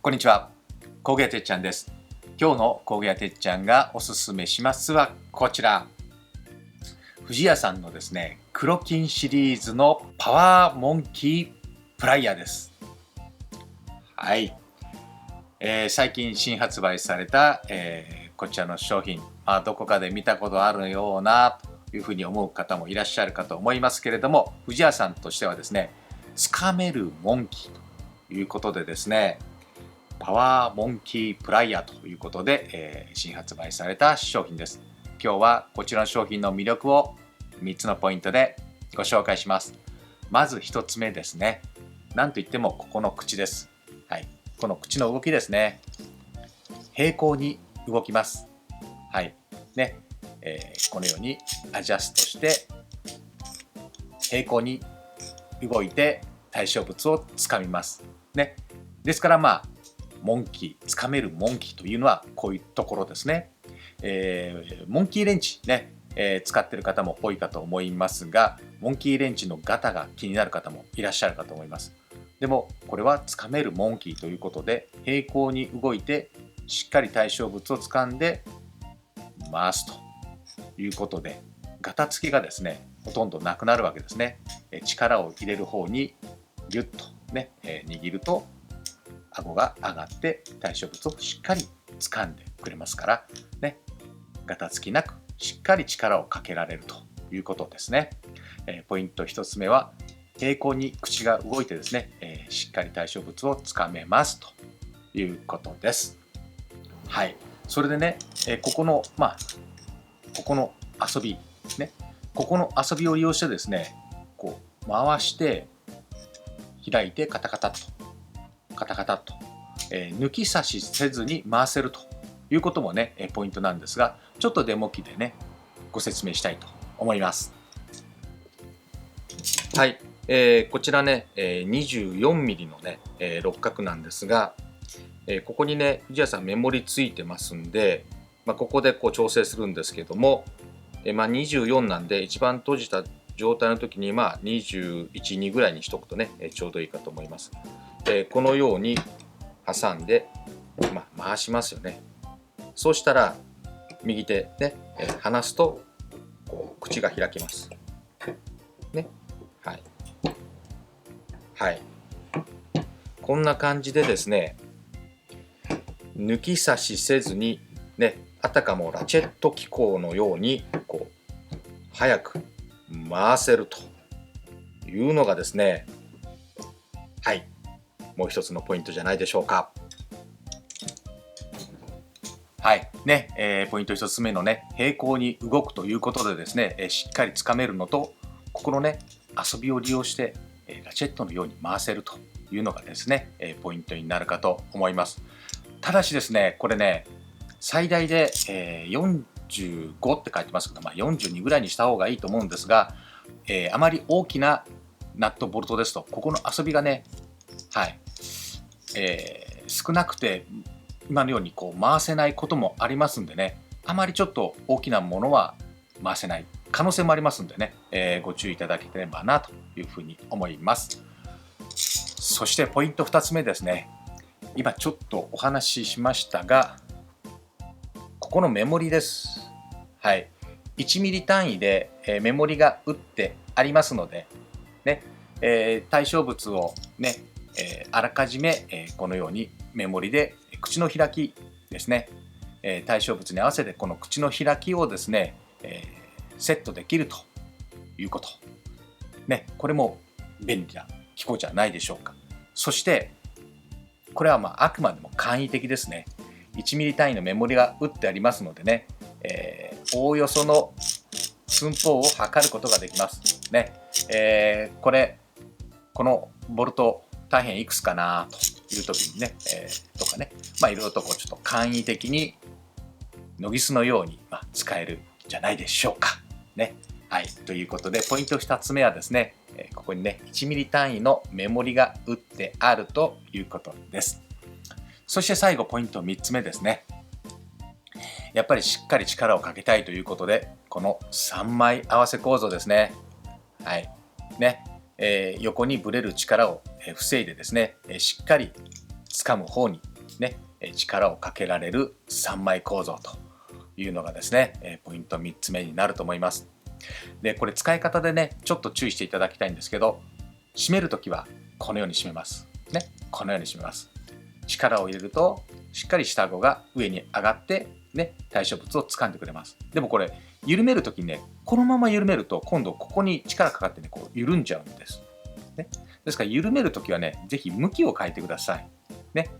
こんにちは、工芸てっちゃんです。今日の工芸てっちゃんがおすすめしますはこちら。富士屋さんのですね、黒金シリーズのパワーモンキープライヤーです。はい。最近新発売された、こちらの商品、どこかで見たことあるようなというふうに思う方もいらっしゃるかと思いますけれども、富士屋さんとしてはですね、つかめるモンキーということでですね、パワーモンキープライヤーということで、新発売された商品です。今日はこちらの商品の魅力を3つのポイントでご紹介します。まず1つ目ですね。なんといってもここの口です。はい、この口の動きですね。平行に動きます。はい、ね、このようにアジャストして平行に動いて対象物をつかみます。ね、ですからモンキー、つかめるモンキーというのはこういうところですね。モンキーレンチね、使っている方も多いかと思いますが、モンキーレンチのガタが気になる方もいらっしゃるかと思います。でもこれはつかめるモンキーということで、平行に動いてしっかり対象物を掴んで回すということで、ガタつきがですね、ほとんどなくなるわけですね。力を入れる方にギュッとね、握ると顎が上がって対象物をしっかり掴んでくれますからね、ガタつきなくしっかり力をかけられるということですね。ポイント1つ目は平行に口が動いてですね、しっかり対象物をつかめますということです。はい、それでね、ここの遊びね、ここの遊びを利用してですね、こう回して開いてカタカタとカタカタと、抜き差しせずに回せるということもね、ポイントなんですが、ちょっとデモ機でねご説明したいと思います。はい、こちらね、24mm のね、六角なんですが、ここにね富士屋さんメモリついてますんで、ここでこう調整するんですけども、24なんで一番閉じた状態の時に21、2ぐらいにしとくとね、ちょうどいいかと思います。このように挟んで、回しますよね。そうしたら右手ね、離すとこう口が開きます。ね、はい、はい、こんな感じでですね、抜き差しせずにね、あたかもラチェット機構のようにこう早く回せるというのがですね、はい、もう一つのポイントじゃないでしょうか。はいね、ポイント1つ目のね、平行に動くということでですね、しっかりつかめるのと、ここのね遊びを利用してラチェットのように回せるというのがですね、ポイントになるかと思います。ただしですね、これね最大で45って書いてますけど、42ぐらいにした方がいいと思うんですが、あまり大きなナットボルトですとここの遊びがね、はい、少なくて今のようにこう回せないこともありますんでね、あまりちょっと大きなものは回せない可能性もありますんでね、ご注意いただければなというふうに思います。そしてポイント2つ目ですね。今ちょっとお話ししましたが、ここのメモリです。はい、1ミリ単位でメモリが打ってありますので、ね、対象物をね、あらかじめこのようにメモリで口の開きですね、対象物に合わせてこの口の開きをですね、セットできるということね、これも便利な機構じゃないでしょうか。そしてこれはあくまでも簡易的ですね。1ミリ単位のメモリが打ってありますのでね、おおよその寸法を測ることができますね。このボルト大変いくつかなという時にね、とかね、いろいろとこうちょっと簡易的にノギスのように使えるんじゃないでしょうかね。はい、ということでポイント2つ目はですね、ここにね1ミリ単位のメモリが打ってあるということです。そして最後ポイント3つ目ですね。やっぱりしっかり力をかけたいということで、この3枚合わせ構造ですね。はいね、横にぶれる力を防いでですね、しっかり掴む方にね、力をかけられる3枚構造というのがですね、ポイント3つ目になると思います。で、これ使い方でね、ちょっと注意していただきたいんですけど、締めるときはこのように締めます。ね、このように締めます。力を入れると、しっかり下顎が上に上がって、ね、対象物を掴んでくれます。でもこれ、緩めるときにね、このまま緩めると、今度ここに力かかってね、こう緩んじゃうんです。ね、ですから、緩めるときはね、ぜひ向きを変えてください。ね、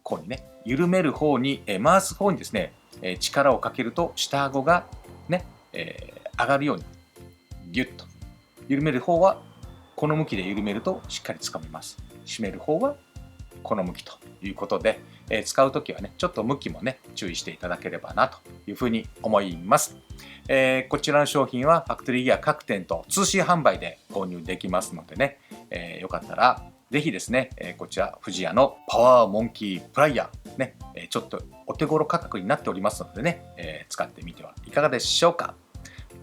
こうにね、緩める方に、回す方にですね、力をかけると、下顎がね、上がるように、ギュッと。緩める方は、この向きで緩めるとしっかりつかめます。締める方は、この向きということで、使うときはね、ちょっと向きもね、注意していただければなというふうに思います。こちらの商品はファクトリーギア各店と通信販売で購入できますのでね、よかったらぜひですね、こちら富士屋のパワーモンキープライヤーね、ちょっとお手頃価格になっておりますのでね、使ってみてはいかがでしょうか。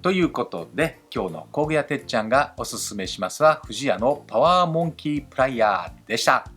ということで、今日の工具屋てっちゃんがおすすめしますは富士屋のパワーモンキープライヤーでした。